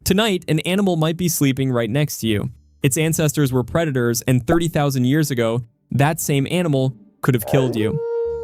Tonight, an animal might be sleeping right next to you. Its ancestors were predators, and 30,000 years ago, that same animal could have killed you.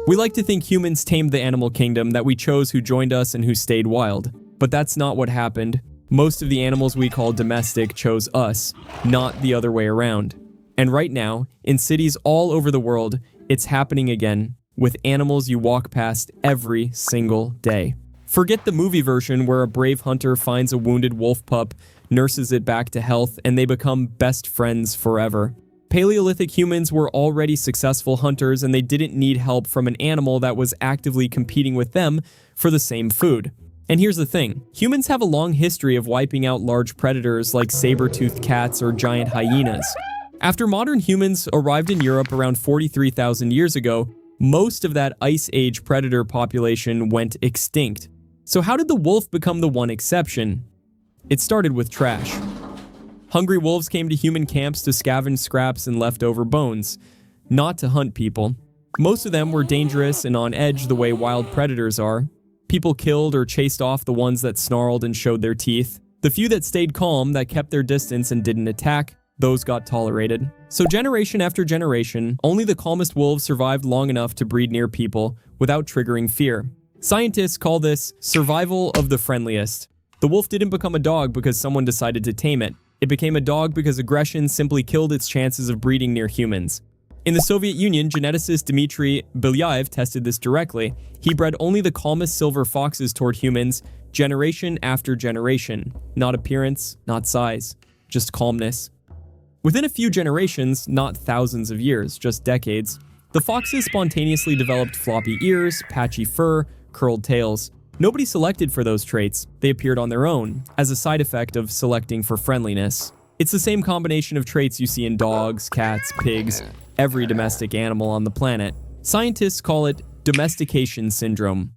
We like to think humans tamed the animal kingdom, that we chose who joined us and who stayed wild. But that's not what happened. Most of the animals we call domestic chose us, not the other way around. And right now, in cities all over the world, it's happening again, with animals you walk past every single day. Forget the movie version where a brave hunter finds a wounded wolf pup, nurses it back to health, and they become best friends forever. Paleolithic humans were already successful hunters, and they didn't need help from an animal that was actively competing with them for the same food. And here's the thing, humans have a long history of wiping out large predators like saber-toothed cats or giant hyenas. After modern humans arrived in Europe around 43,000 years ago, most of that Ice Age predator population went extinct. So how did the wolf become the one exception? It started with trash. Hungry wolves came to human camps to scavenge scraps and leftover bones, not to hunt people. Most of them were dangerous and on edge the way wild predators are. People killed or chased off the ones that snarled and showed their teeth. The few that stayed calm, that kept their distance and didn't attack, those got tolerated. So generation after generation, only the calmest wolves survived long enough to breed near people without triggering fear. Scientists call this survival of the friendliest. The wolf didn't become a dog because someone decided to tame it. It became a dog because aggression simply killed its chances of breeding near humans. In the Soviet Union, geneticist Dmitry Belyaev tested this directly. He bred only the calmest silver foxes toward humans, generation after generation. Not appearance, not size, just calmness. Within a few generations, not thousands of years, just decades, the foxes spontaneously developed floppy ears, patchy fur, curled tails. Nobody selected for those traits. They appeared on their own, as a side effect of selecting for friendliness. It's the same combination of traits you see in dogs, cats, pigs, every domestic animal on the planet. Scientists call it domestication syndrome.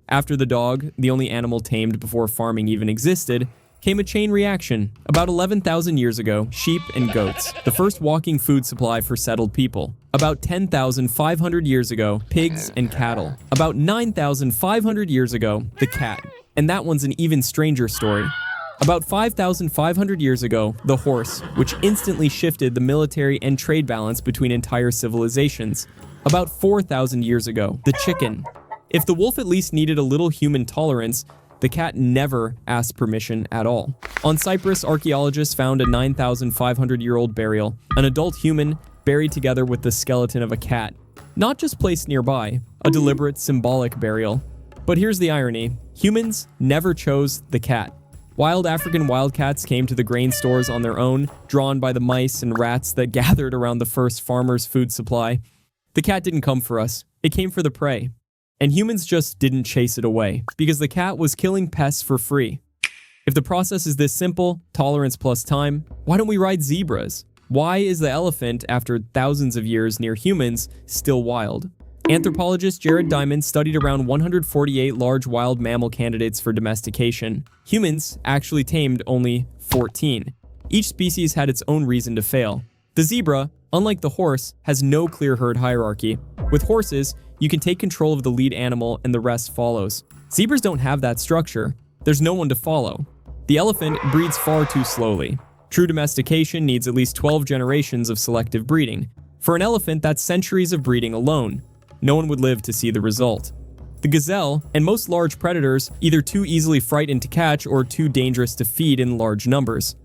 After the dog, the only animal tamed before farming even existed, came a chain reaction. About 11,000 years ago, sheep and goats, the first walking food supply for settled people. About 10,500 years ago, pigs and cattle. About 9,500 years ago, the cat. And that one's an even stranger story. About 5,500 years ago, the horse, which instantly shifted the military and trade balance between entire civilizations. About 4,000 years ago, the chicken. If the wolf at least needed a little human tolerance, the cat never asked permission at all. On Cyprus, archaeologists found a 9,500-year-old burial, an adult human buried together with the skeleton of a cat. Not just placed nearby, a deliberate symbolic burial. But here's the irony, humans never chose the cat. Wild African wildcats came to the grain stores on their own, drawn by the mice and rats that gathered around the first farmer's food supply. The cat didn't come for us, it came for the prey. And humans just didn't chase it away, because the cat was killing pests for free. If the process is this simple, tolerance plus time, why don't we ride zebras? Why is the elephant, after thousands of years near humans, still wild? Anthropologist Jared Diamond studied around 148 large wild mammal candidates for domestication. Humans actually tamed only 14. Each species had its own reason to fail. The zebra, unlike the horse, has no clear herd hierarchy. With horses, you can take control of the lead animal and the rest follows. Zebras don't have that structure. There's no one to follow. The elephant breeds far too slowly. True domestication needs at least 12 generations of selective breeding. For an elephant, that's centuries of breeding alone. No one would live to see the result. The gazelle, and most large predators, either too easily frightened to catch or too dangerous to feed in large numbers.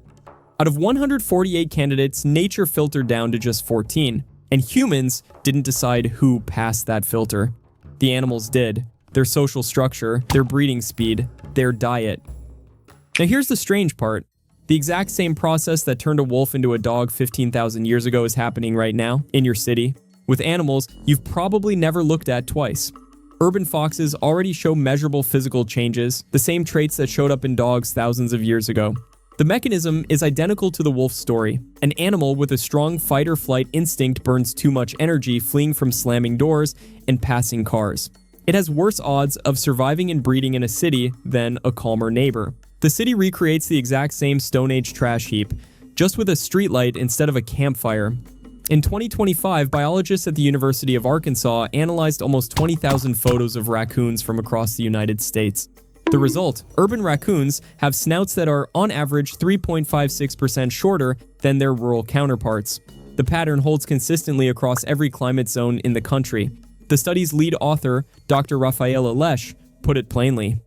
Out of 148 candidates, nature filtered down to just 14. And humans didn't decide who passed that filter. The animals did. Their social structure, their breeding speed, their diet. Now here's the strange part. The exact same process that turned a wolf into a dog 15,000 years ago is happening right now, in your city, with animals you've probably never looked at twice. Urban foxes already show measurable physical changes, the same traits that showed up in dogs thousands of years ago. The mechanism is identical to the wolf's story. An animal with a strong fight-or-flight instinct burns too much energy fleeing from slamming doors and passing cars. It has worse odds of surviving and breeding in a city than a calmer neighbor. The city recreates the exact same Stone Age trash heap, just with a streetlight instead of a campfire. In 2025, biologists at the University of Arkansas analyzed almost 20,000 photos of raccoons from across the United States. The result, urban raccoons have snouts that are, on average, 3.56% shorter than their rural counterparts. The pattern holds consistently across every climate zone in the country. The study's lead author, Dr. Rafaela Lesh, put it plainly.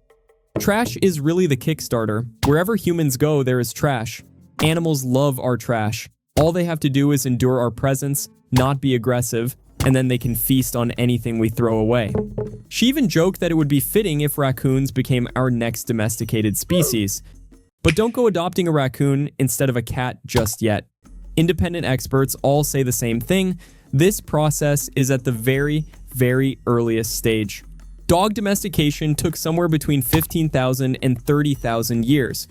Trash is really the Kickstarter. Wherever humans go, there is trash. Animals love our trash. All they have to do is endure our presence, not be aggressive, and then they can feast on anything we throw away. She even joked that it would be fitting if raccoons became our next domesticated species. But don't go adopting a raccoon instead of a cat just yet. Independent experts all say the same thing. This process is at the very, very earliest stage. Dog domestication took somewhere between 15,000 and 30,000 years.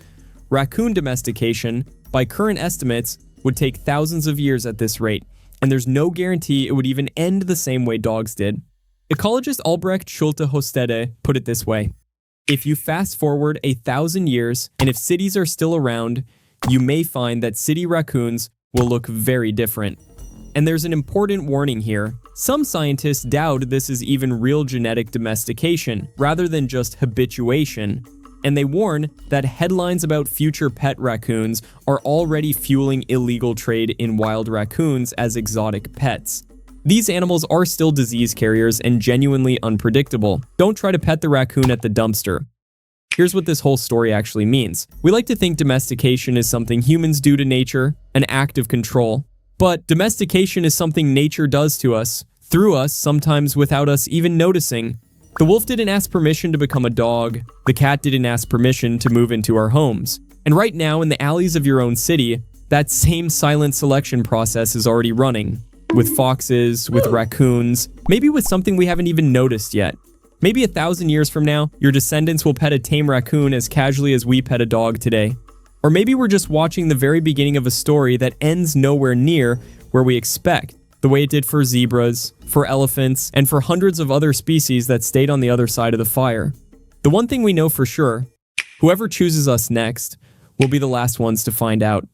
Raccoon domestication, by current estimates, would take thousands of years at this rate, and there's no guarantee it would even end the same way dogs did. Ecologist Albrecht Schulte-Hostede put it this way: if you fast forward 1,000 years, and if cities are still around, you may find that city raccoons will look very different. And there's an important warning here. Some scientists doubt this is even real genetic domestication, rather than just habituation. And they warn that headlines about future pet raccoons are already fueling illegal trade in wild raccoons as exotic pets. These animals are still disease carriers and genuinely unpredictable. Don't try to pet the raccoon at the dumpster. Here's what this whole story actually means. We like to think domestication is something humans do to nature, an act of control. But domestication is something nature does to us, through us, sometimes without us even noticing. The wolf didn't ask permission to become a dog. The cat didn't ask permission to move into our homes. And right now, in the alleys of your own city, that same silent selection process is already running. With foxes, with raccoons, maybe with something we haven't even noticed yet. Maybe 1,000 years from now, your descendants will pet a tame raccoon as casually as we pet a dog today. Or maybe we're just watching the very beginning of a story that ends nowhere near where we expect, the way it did for zebras, for elephants, and for hundreds of other species that stayed on the other side of the fire. The one thing we know for sure, whoever chooses us next will be the last ones to find out.